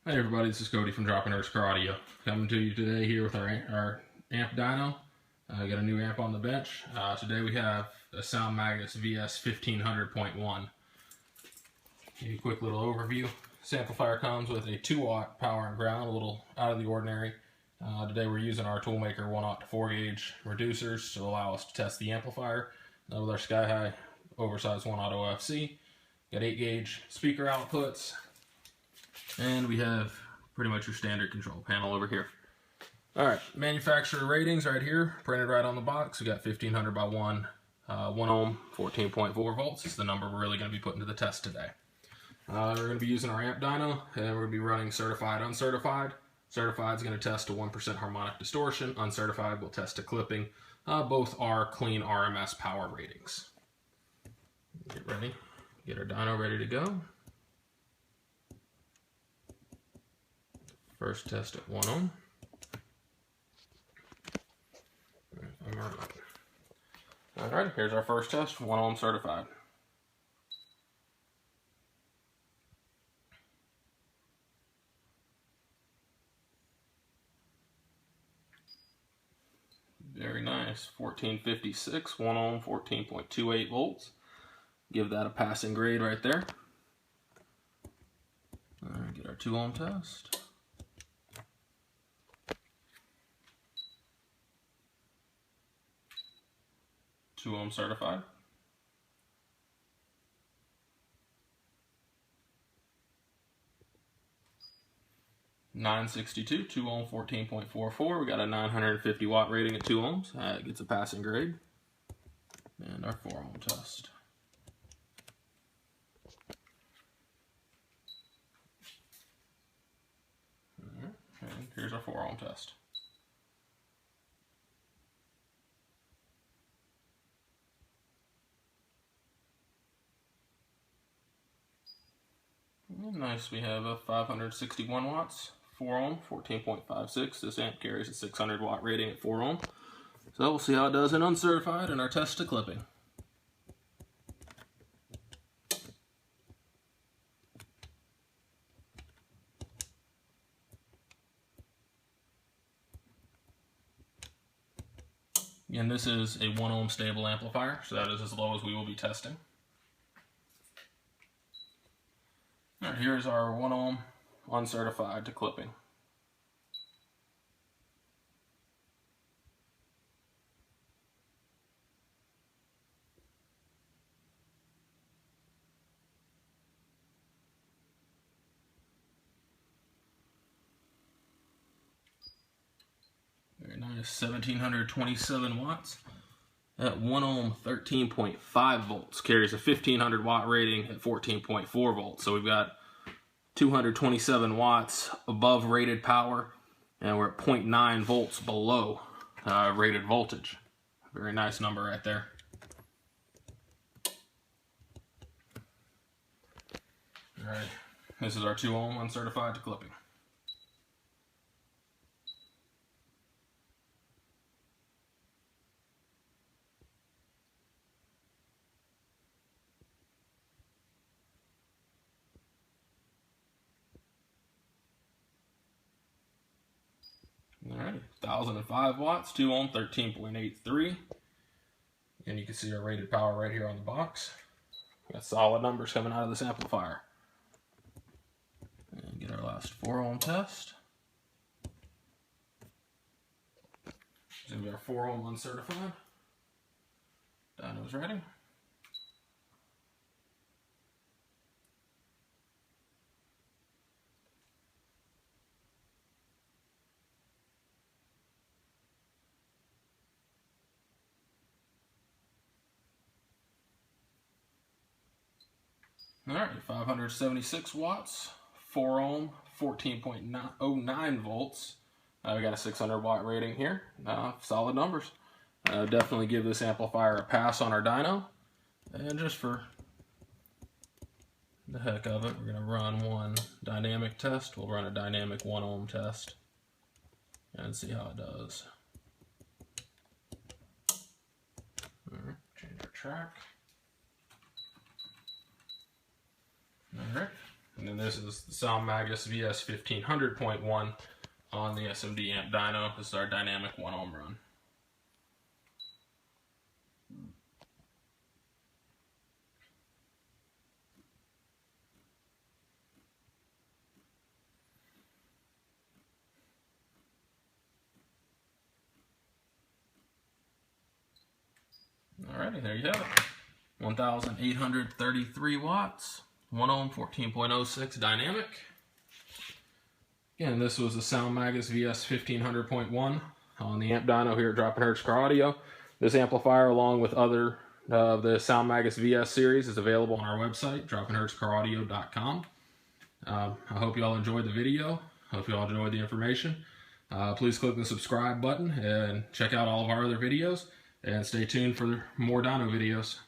Hey everybody, this is Cody from Dropping Earth's Car Audio. Coming to you today here with our amp dyno. We got a new amp on the bench. Today we have a Sound Magus VS1500.1. Give you a quick little overview. This amplifier comes with a 2-watt power and ground, a little out of the ordinary. Today we're using our Toolmaker 1/0 to 4 gauge reducers to allow us to test the amplifier. With our sky-high oversized 1/0 OFC. Got 8 gauge speaker outputs. And we have pretty much your standard control panel over here. Alright, manufacturer ratings right here, printed right on the box. We got 1500/1, 1 ohm, 14.4 volts is the number we're really going to be putting to the test today. We're going to be using our amp dyno, and we're going to be running certified, uncertified. Certified is going to test to 1% harmonic distortion. Uncertified will test to clipping. Both are clean RMS power ratings. Get ready, get our dyno ready to go. First test at 1 ohm. Alright, here's our first test, 1 ohm certified. Very nice, 1456, 1 ohm, 14.28 volts. Give that a passing grade right there. Alright, get our 2 ohm test. Two ohm certified. $962, 2 ohm, 14.44. We got a 950 watt rating at 2 ohms. That gets a passing grade. And our 4 ohm test. And here's our 4 ohm test. Nice, we have a 561 watts, 4 ohm, 14.56. This amp carries a 600 watt rating at 4 ohm. So we'll see how it does in uncertified in our test to clipping. Again, this is a 1 ohm stable amplifier, so that is as low as we will be testing. Alright, here's our 1 ohm uncertified to clipping. Very nice, 1727 watts. At 1 ohm, 13.5 volts, carries a 1500 watt rating at 14.4 volts. So we've got 227 watts above rated power, and we're at 0.9 volts below rated voltage. Very nice number right there. All right, this is our 2 ohm uncertified to clipping. Alright, 1005 watts, 2 ohm, 13.83. And you can see our rated power right here on the box. Got solid numbers coming out of this amplifier. And get our last 4 ohm test. This is going to be our 4 ohm uncertified. Dyno's ready. Alright, 576 watts, 4 ohm, 14.09 volts. We got a 600 watt rating here. Solid numbers. Definitely give this amplifier a pass on our dyno. And just for the heck of it, we're going to run one dynamic test. We'll run a dynamic 1 ohm test and see how it does. Alright, change our track. Alright, And then this is the Sound Magus VS1500.1 on the SMD amp dyno. This is our dynamic 1 ohm run. Alrighty, there you have it. 1,833 watts, 1 ohm, 14.06 dynamic. Again, this was the Sound Magus VS1500.1 on the amp dyno here at Dropping Hertz Car Audio. This amplifier, along with other the Sound Magus VS series, is available on our website, droppinghertzcaraudio.com. I hope you all enjoyed the video. Hope you all enjoyed the information. Please click the subscribe button and check out all of our other videos. And stay tuned for more dyno videos.